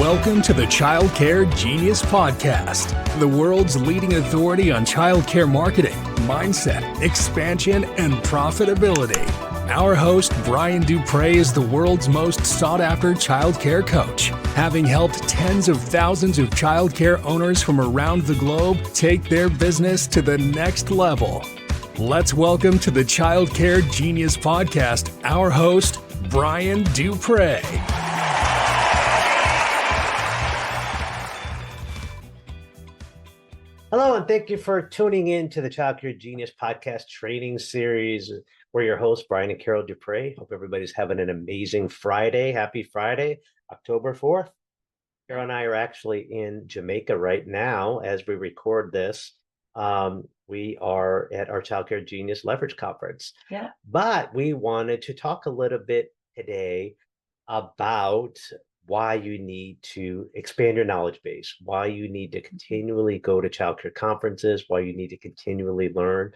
Welcome to the Child Care Genius Podcast, the world's leading authority on child care marketing, mindset, expansion, and profitability. Our host, Brian Dupre, is the world's most sought-after child care coach, having helped tens of thousands of child care owners from around the globe take their business to the next level. Let's welcome to the Child Care Genius Podcast, our host, Brian Dupre. Hello, and thank you for tuning in to the Child Care Genius Podcast training series. We're your hosts, Brian and Carol Dupre. Hope everybody's having an amazing Friday. Happy Friday, October 4th. Carol and I are actually in Jamaica right now as we record this. We are at our Child Care Genius Leverage Conference. Yeah. But we wanted to talk a little bit today about why you need to expand your knowledge base, why you need to continually go to childcare conferences, why you need to continually learn,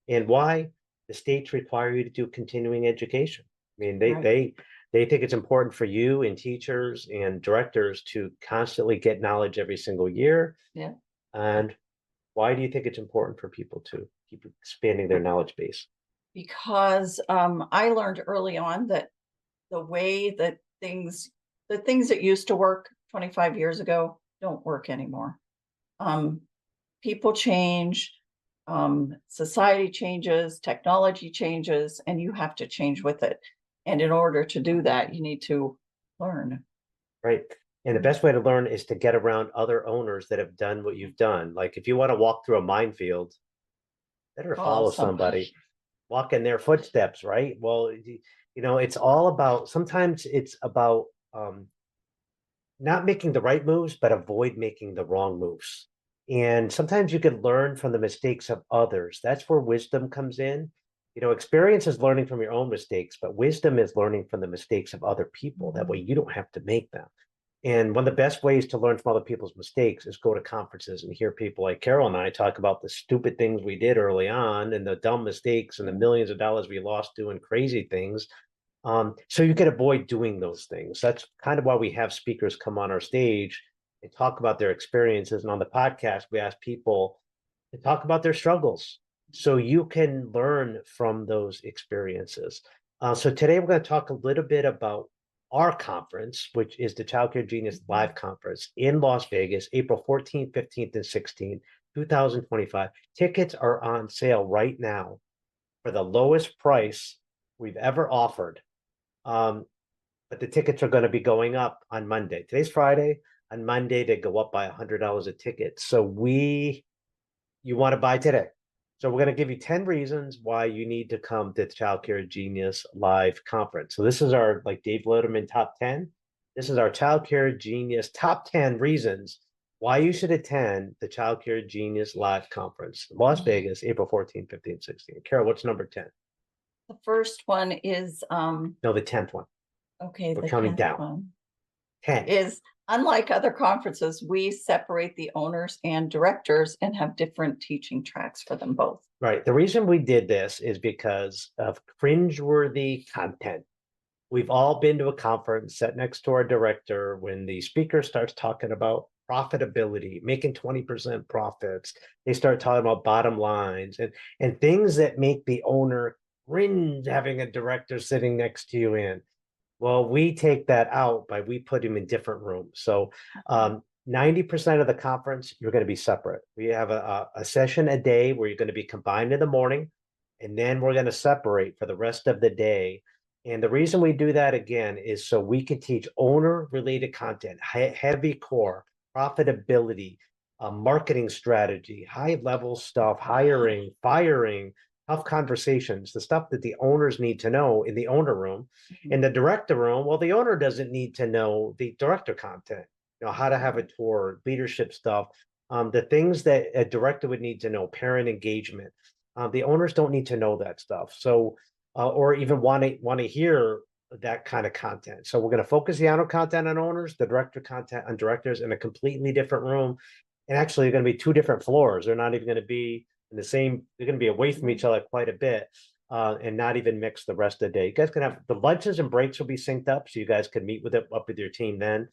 and why the states require you to do continuing education. I mean, they think it's important for you and teachers and directors to constantly get knowledge every single year. Yeah. And why do you think it's important for people to keep expanding their knowledge base? Because I learned early on that the way that the things that used to work 25 years ago don't work anymore. People change, society changes, technology changes, and you have to change with it. And in order to do that, you need to learn. Right. And the best way to learn is to get around other owners that have done what you've done. Like if you want to walk through a minefield, better follow somebody, walk in their footsteps, right? Well, it's all about, sometimes it's about not making the right moves, but avoid making the wrong moves. And sometimes you can learn from the mistakes of others. That's where wisdom comes in. Experience is learning from your own mistakes, but wisdom is learning from the mistakes of other people. That way you don't have to make them. And one of the best ways to learn from other people's mistakes is go to conferences and hear people like Carol and I talk about the stupid things we did early on and the dumb mistakes and the millions of dollars we lost doing crazy things. So you can avoid doing those things. That's kind of why we have speakers come on our stage and talk about their experiences. And on the podcast, we ask people to talk about their struggles so you can learn from those experiences. So today we're going to talk a little bit about our conference, which is the Child Care Genius Live Conference in Las Vegas, April 14th, 15th, and 16th, 2025. Tickets are on sale right now for the lowest price we've ever offered. But the tickets are going to be going up on Monday. Today's Friday. On Monday, they go up by $100 a ticket. So you want to buy today. So we're going to give you 10 reasons why you need to come to the Child Care Genius Live Conference. So this is our, like Dave Letterman, top 10. This is our Child Care Genius top 10 reasons why you should attend the Child Care Genius Live Conference, Las Vegas, April 14th, 15th, 16th. Carol, what's number 10? The first one is No, the 10th one. okay. We're the counting 10th down. one 10 is, unlike other conferences, we separate the owners and directors and have different teaching tracks for them both. Right. The reason we did this is because of cringeworthy content. We've all been to a conference, sat next to our director when the speaker starts talking about profitability, making 20% profits. They start talking about bottom lines and things that make the owner cringe having a director sitting next to you in. Well, we take that out we put him in different rooms. So 90% of the conference, you're going to be separate. We have a session a day where you're going to be combined in the morning, and then we're going to separate for the rest of the day. And the reason we do that again is so we can teach owner-related content, heavy core, profitability, marketing strategy, high-level stuff, hiring, firing, tough conversations, the stuff that the owners need to know in the owner room. In the director room, well, the owner doesn't need to know the director content, how to have a tour, leadership stuff, the things that a director would need to know, parent engagement. The owners don't need to know that stuff. So, or even want to hear that kind of content. So we're going to focus the owner content on owners, the director content on directors in a completely different room. And actually, they're going to be two different floors. They're not even going to be in the same, they're going to be away from each other quite a bit and not even mix the rest of the day. You guys can have the lunches and breaks will be synced up. So you guys can meet up with your team then.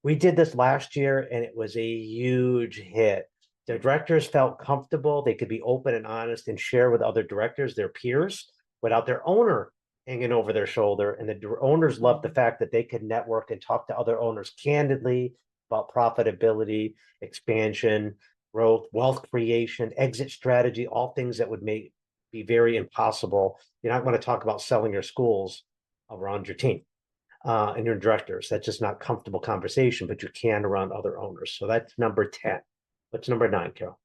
We did this last year and it was a huge hit. The directors felt comfortable. They could be open and honest and share with other directors, their peers, without their owner hanging over their shoulder. And the owners loved the fact that they could network and talk to other owners candidly about profitability, expansion, growth, wealth creation, exit strategy, all things that would be very impossible. You're not going to talk about selling your schools around your team and your directors. That's just not comfortable conversation, but you can around other owners. So that's number 10. What's number 9, Carol?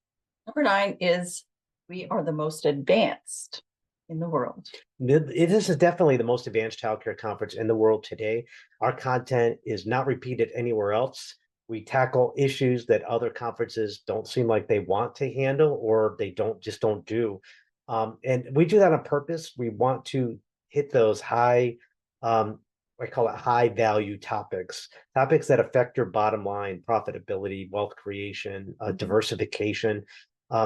Number 9 is we are the most advanced in the world. This is definitely the most advanced childcare conference in the world today. Our content is not repeated anywhere else. We tackle issues that other conferences don't seem like they want to handle, or they don't do. And we do that on purpose. We want to hit those high, I call it high value topics that affect your bottom line, profitability, wealth creation, diversification,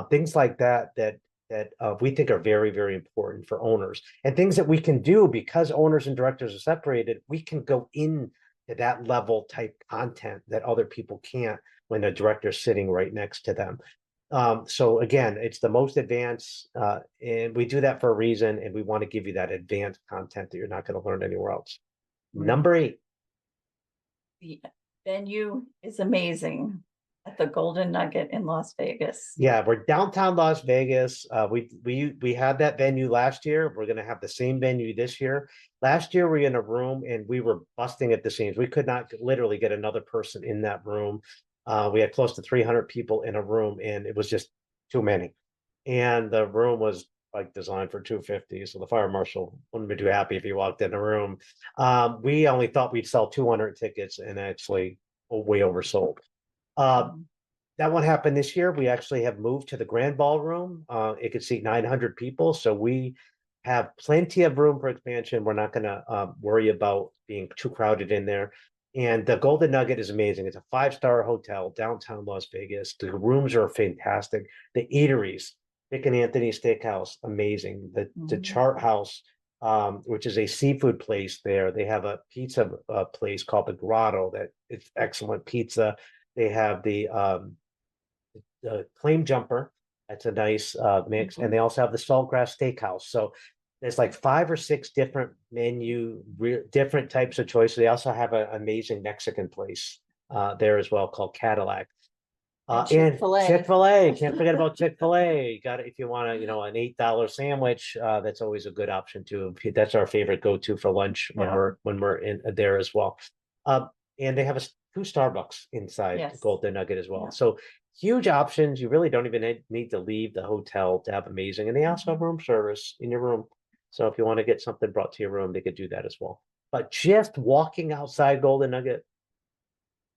things like that we think are very, very important for owners, and things that we can do because owners and directors are separated. We can go into that level type content that other people can't when the director's sitting right next to them. So again, it's the most advanced, and we do that for a reason, and we want to give you that advanced content that you're not going to learn anywhere else. Number 8. The venue is amazing at the Golden Nugget in Las Vegas. Yeah, we're downtown Las Vegas. We had that venue last year. We're going to have the same venue this year. Last year, we were in a room and we were busting at the seams. We could not literally get another person in that room. We had close to 300 people in a room, and it was just too many. And the room was like designed for 250. So the fire marshal wouldn't be too happy if he walked in the room. We only thought we'd sell 200 tickets and actually way oversold. That one happened this year. We actually have moved to the grand ballroom. It could seat 900 people. So we have plenty of room for expansion. We're not going to worry about being too crowded in there. And the Golden Nugget is amazing. It's a 5-star hotel, downtown Las Vegas. The rooms are fantastic. The eateries, Dick and Anthony Steakhouse, amazing. The Chart House, which is a seafood place there. They have a pizza place called the Grotto that it's excellent pizza. They have the Claim Jumper. That's a nice mix. And they also have the Saltgrass Steakhouse. So there's like 5 or 6 different different types of choices. They also have an amazing Mexican place there as well called Cadillac. And Chick-fil-A. Can't forget about Chick-fil-A. You got it if you want an $8 sandwich. That's always a good option too. That's our favorite go-to for lunch when we're in there as well. And they have 2 Starbucks inside Golden Nugget as well. So huge options. You really don't even need to leave the hotel to have amazing. And they also have room service in your room. So if you want to get something brought to your room, they could do that as well. But just walking outside Golden Nugget,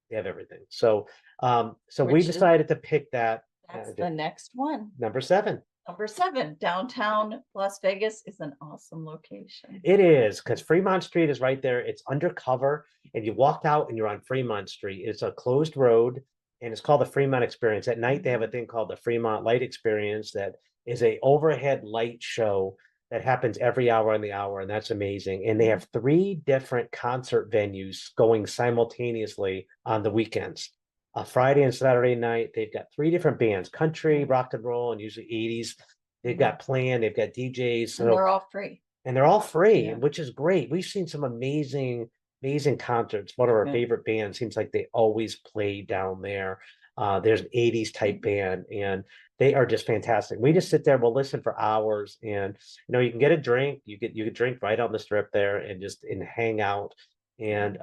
they have everything. So we decided to pick that. That's the next one. Number 7. Number 7, downtown Las Vegas is an awesome location. It is, because Fremont Street is right there. It's undercover, and you walk out and you're on Fremont Street. It's a closed road, and it's called the Fremont Experience. At night, they have a thing called the Fremont Light Experience that is a overhead light show that happens every hour on the hour, and that's amazing. And they have 3 different concert venues going simultaneously on the weekends. Friday and Saturday night, they've got 3 different bands: country, rock and roll, and usually 80s. They've got playing, they've got DJs. And they're all free. And they're all free, which is great. We've seen some amazing concerts. One of our favorite bands, seems like they always play down there. There's an 80s type band, and they are just fantastic. We just sit there, we'll listen for hours, and you can get a drink. You could drink right on the strip there and hang out. And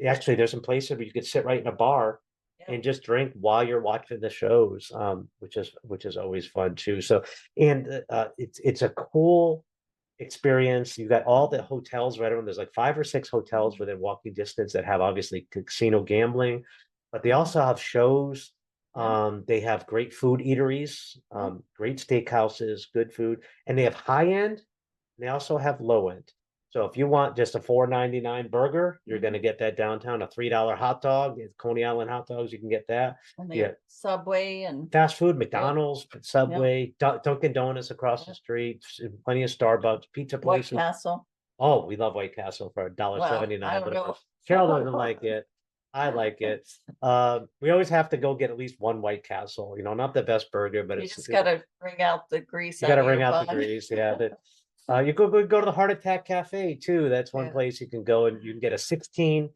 actually there's some places where you could sit right in a bar and just drink while you're watching the shows, which is always fun too. So, and it's a cool experience. You've got all the hotels right around. There's like 5 or 6 hotels within walking distance that have obviously casino gambling, but they also have shows. They have great food eateries, great steakhouses, good food, and they have high end. They also have low end. So if you want just a $4.99 burger, you're going to get that downtown. A $3 hot dog, Coney Island hot dogs, you can get that. And they have Subway and fast food, McDonald's, Subway, Dunkin' Donuts across the street, plenty of Starbucks, pizza places. White Castle. Oh, we love White Castle for $1.79. Carol doesn't like it. I like it. We always have to go get at least one White Castle, not the best burger, but You it's, just gotta wring out the grease you out got to of wring your out the bun. grease. Yeah. You go to the Heart Attack Cafe too. That's one Yeah. place you can go and you can get a 16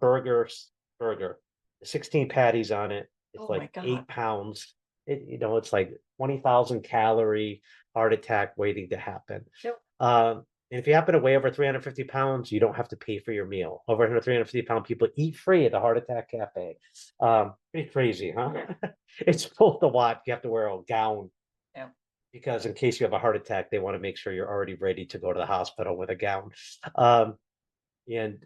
burger, 16 patties on it. It's Oh my like God. 8 pounds. It's like 20,000 calorie heart attack waiting to happen. Yep. And if you happen to weigh over 350 pounds, you don't have to pay for your meal. Over 350-pound people eat free at the Heart Attack Cafe. Pretty crazy, huh? It's full to watch. You have to wear a gown. Yeah. Because in case you have a heart attack, they want to make sure you're already ready to go to the hospital with a gown. And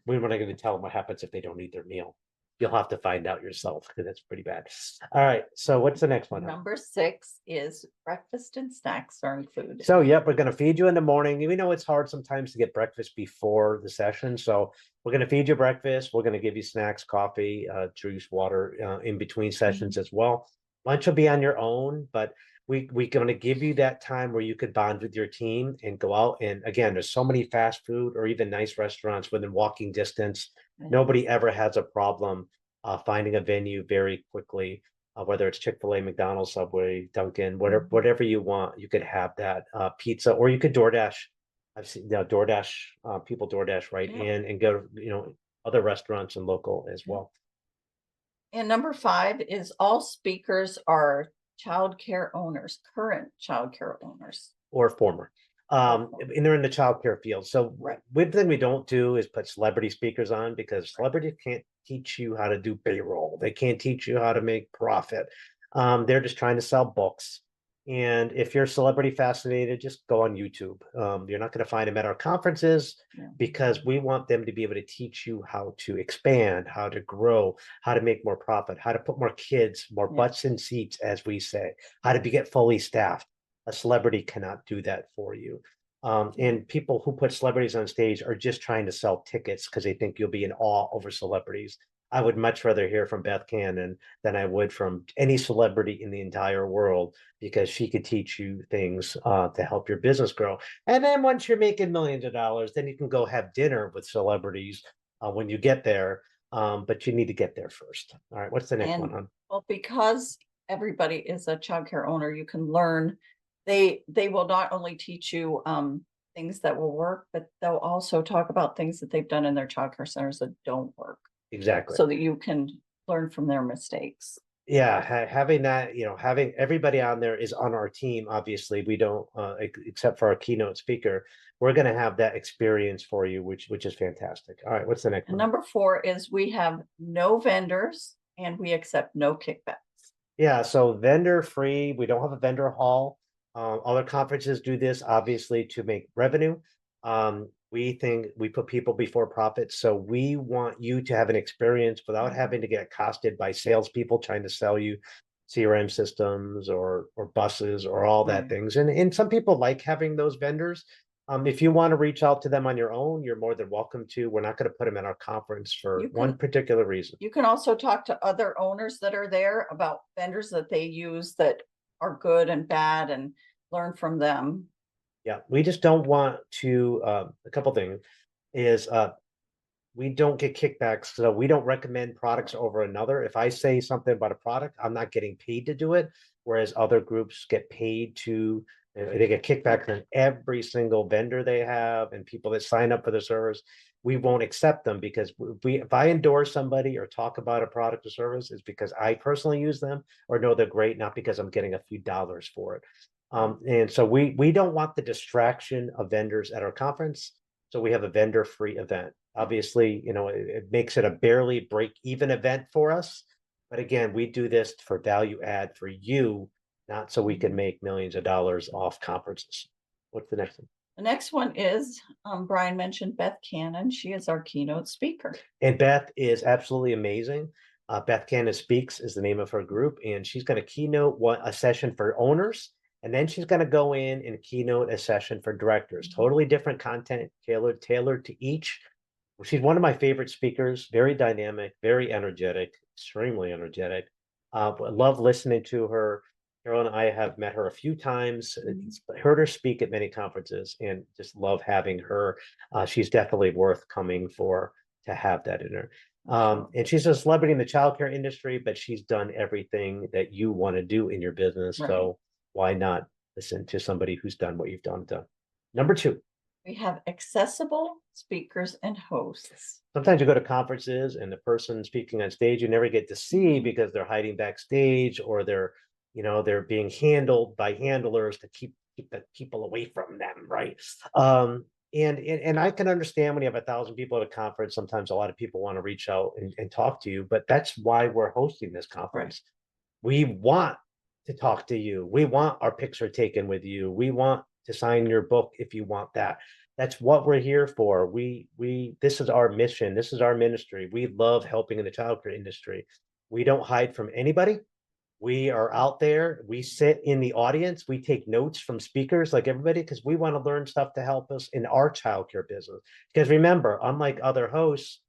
we're not going to tell them what happens if they don't eat their meal. You'll have to find out yourself because that's pretty bad. All right. So what's the next one? Number 6 is breakfast and snacks during food. So, yep, we're going to feed you in the morning. We know it's hard sometimes to get breakfast before the session. So we're going to feed you breakfast. We're going to give you snacks, coffee, juice, water in between sessions as well. Lunch will be on your own, but we're going to give you that time where you could bond with your team and go out. And again, there's so many fast food or even nice restaurants within walking distance. Nobody ever has a problem finding a venue very quickly. Whether it's Chick-fil-A, McDonald's, Subway, Dunkin', whatever you want, you could have that pizza, or you could DoorDash. I've seen DoorDash, people DoorDash right in and go to, other restaurants and local as well. And number 5 is all speakers are childcare owners, current childcare owners. Or former. And they're in the childcare field. So one thing we don't do is put celebrity speakers on because celebrities can't teach you how to do payroll. They can't teach you how to make profit. They're just trying to sell books. And if you're celebrity fascinated, just go on YouTube. You're not going to find them at our conferences because we want them to be able to teach you how to expand, how to grow, how to make more profit, how to put more kids, more butts in seats, as we say, how to get fully staffed. A celebrity cannot do that for you. And people who put celebrities on stage are just trying to sell tickets because they think you'll be in awe over celebrities. I would much rather hear from Beth Cannon than I would from any celebrity in the entire world because she could teach you things to help your business grow. And then once you're making millions of dollars, then you can go have dinner with celebrities when you get there. But you need to get there first. All right, what's the next one, hon? Well, because everybody is a childcare owner, you can learn. They will not only teach you things that will work, but they'll also talk about things that they've done in their childcare centers that don't work. Exactly. So that you can learn from their mistakes. Yeah, having that, having everybody on there is on our team. Obviously, we don't, except for our keynote speaker, we're going to have that experience for you, which is fantastic. All right, what's the next one? Number 4 is we have no vendors and we accept no kickbacks. Yeah, so vendor free. We don't have a vendor hall. Other conferences do this obviously to make revenue. We think we put people before profits. So we want you to have an experience without having to get accosted by salespeople trying to sell you CRM systems or buses or all that things. And some people like having those vendors. If you want to reach out to them on your own, you're more than welcome to. We're not going to put them in our conference for one particular reason. You can also talk to other owners that are there about vendors that they use that are good and bad and learn from them. Yeah, we just don't want to, a couple things is we don't get kickbacks. So we don't recommend products over another. If I say something about a product, I'm not getting paid to do it. Whereas other groups get paid to, they get kickbacks on every single vendor they have and people that sign up for the service. We won't accept them because if I endorse somebody or talk about a product or service, it's because I personally use them or know they're great, not because I'm getting a few dollars for it. And so we don't want the distraction of vendors at our conference. So we have a vendor-free event. Obviously, it makes it a barely break-even event for us. But again, we do this for value add for you, not so we can make millions of dollars off conferences. What's the next one? The next one is, Brian mentioned Beth Cannon. She is our keynote speaker. And Beth is absolutely amazing. Beth Cannon Speaks is the name of her group, and she's going to keynote a session for owners. And then she's going to go in and keynote a session for directors. Totally different content, tailored to each. She's one of my favorite speakers, very dynamic, very energetic, extremely energetic. I love listening to her. Carol and I have met her a few times, heard her speak at many conferences, and just love having her. She's definitely worth coming for to have that in her. And she's a celebrity in the childcare industry, but she's done everything that you want to do in your business. Right. So why not listen to somebody who's done what you've done? Number two, We have accessible speakers and hosts. sometimes you go to conferences and the person speaking on stage you never get to see because they're hiding backstage, or they're being handled by handlers to keep the people away from them, right? And I can understand when you have 1,000 people at a conference, sometimes a lot of people want to reach out and talk to you, but that's why we're hosting this conference. We want to talk to you. We want our picture taken with you. We want to sign your book if you want that. That's what we're here for. This is our mission. This is our ministry. We love helping in the childcare industry. We don't hide from anybody. We are out there. We sit in the audience. We take notes from speakers like everybody, because we want to learn stuff to help us in our childcare business. Because remember, unlike other hosts,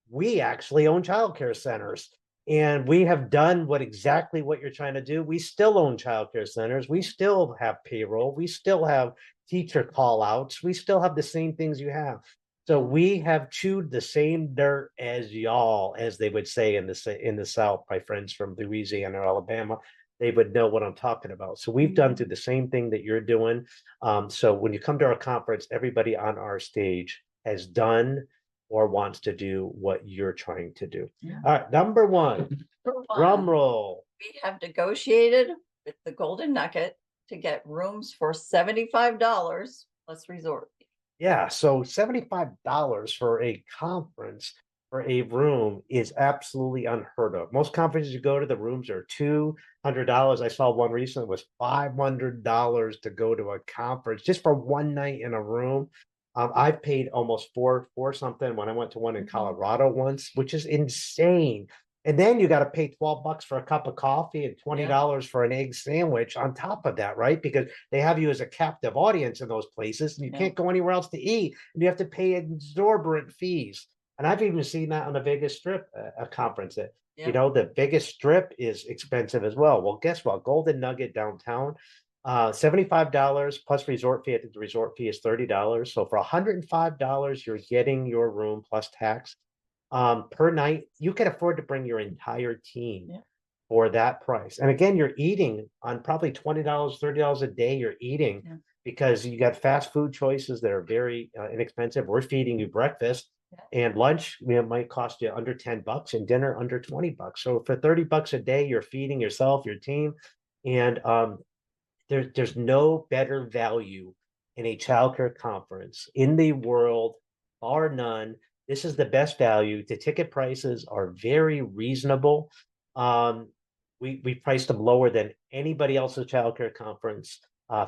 we actually own childcare centers. And we have done exactly what you're trying to do. We still own childcare centers. We still have payroll. We still have teacher call outs. We still have the same things you have. So we have chewed the same dirt as y'all, as they would say in the South. My friends from Louisiana or Alabama, they would know what I'm talking about. So we've done through the same thing that you're doing. So when you come to our conference, everybody on our stage has done or wants to do what you're trying to do. All right, number one, drum roll. We have negotiated with the Golden Nugget to get rooms for $75 plus resort. Yeah, so $75 for a conference for a room is absolutely unheard of. Most conferences you go to, the rooms are $200. I saw one recently was $500 to go to a conference just for one night in a room. I've paid almost four something when I went to one in Colorado once, which is insane. And then you got to pay $12 for a cup of coffee and $20 for an egg sandwich on top of that, right? Because they have you as a captive audience in those places, and you can't go anywhere else to eat, and you have to pay exorbitant fees. And I've even seen that on the Vegas Strip, a conference that, the Vegas Strip is expensive as well. Well, guess what? Golden Nugget downtown, $75 plus resort fee. I think the resort fee is $30. So for $105, you're getting your room plus tax. Per night. You can afford to bring your entire team for that price. And again, you're eating on probably $20, $30 a day. You're eating because you got fast food choices that are very inexpensive. We're feeding you breakfast and lunch. Might cost you under $10 and dinner under $20. So for $30 a day, you're feeding yourself, your team. And there's no better value in a childcare conference in the world, bar none. This is the best value. The ticket prices are very reasonable. We priced them lower than anybody else's childcare conference.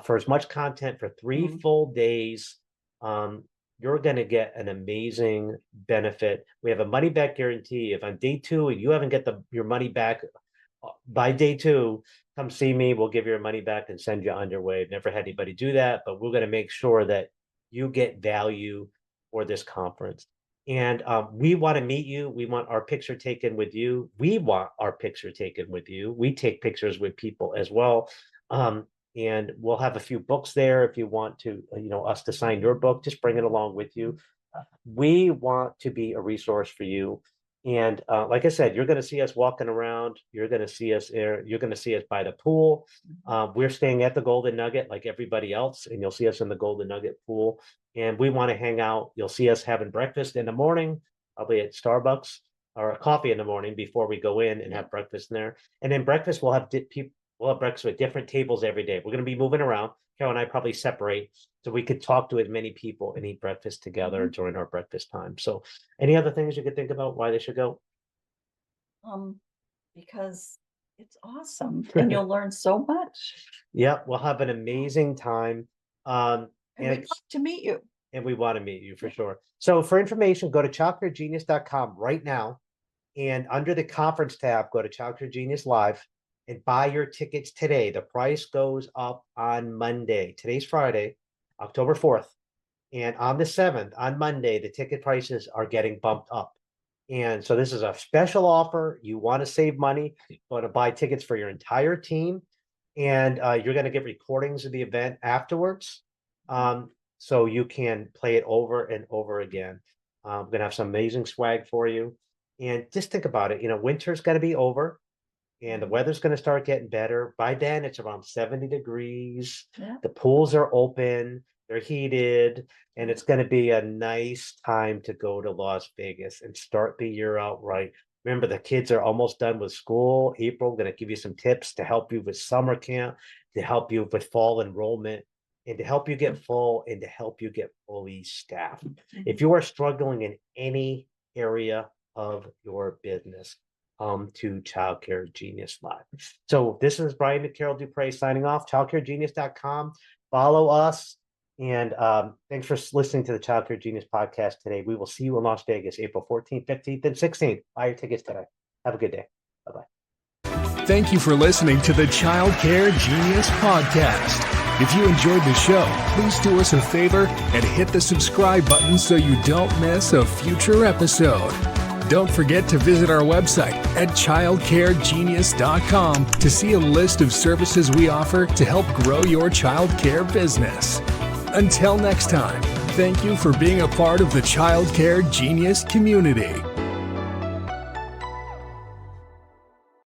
For as much content for 3 full days, you're going to get an amazing benefit. We have a money back guarantee. If on day 2 you haven't get your money back by day 2, come see me. We'll give your money back and send you on your way. Never had anybody do that, but we're going to make sure that you get value for this conference. And we want to meet you. We want our picture taken with you. We want our picture taken with you. We take pictures with people as well. And we'll have a few books there. If you want to, us to sign your book, just bring it along with you. We want to be a resource for you. And like I said, you're going to see us walking around. You're going to see us there. You're going to see us by the pool. We're staying at the Golden Nugget like everybody else, and you'll see us in the Golden Nugget pool. And we want to hang out. You'll see us having breakfast in the morning, probably at Starbucks, or a coffee in the morning before we go in and have breakfast in there. And then breakfast, we'll have breakfast with different tables every day. We're going to be moving around. Carol and I probably separate so we could talk to as many people and eat breakfast together during our breakfast time. So any other things you could think about why they should go? Because it's awesome and you'll learn so much. Yeah, we'll have an amazing time. And we'd like to meet you. And we want to meet you for sure. So for information, go to childcaregenius.com right now. And under the conference tab, go to Childcare Genius Live and buy your tickets today. The price goes up on Monday. Today's Friday, October 4th. And on the 7th, on Monday, the ticket prices are getting bumped up. And so this is a special offer. You want to save money, you want to buy tickets for your entire team. And you're going to get recordings of the event afterwards. So you can play it over and over again. We're going to have some amazing swag for you. And just think about it, winter's going to be over and the weather's going to start getting better. By then, it's around 70 degrees. Yeah. The pools are open, they're heated, and it's going to be a nice time to go to Las Vegas and start the year out right. Remember, the kids are almost done with school. April, I'm going to give you some tips to help you with summer camp, to help you with fall enrollment, and to help you get full and to help you get fully staffed. If you are struggling in any area of your business, to Childcare Genius Live. So this is Brian McCarroll Dupre signing off, childcaregenius.com. Follow us. And thanks for listening to the Childcare Genius podcast today. We will see you in Las Vegas, April 14th, 15th, and 16th. Buy your tickets today. Have a good day. Bye-bye. Thank you for listening to the Childcare Genius podcast. If you enjoyed the show, please do us a favor and hit the subscribe button so you don't miss a future episode. Don't forget to visit our website at childcaregenius.com to see a list of services we offer to help grow your childcare business. Until next time, thank you for being a part of the Childcare Genius community.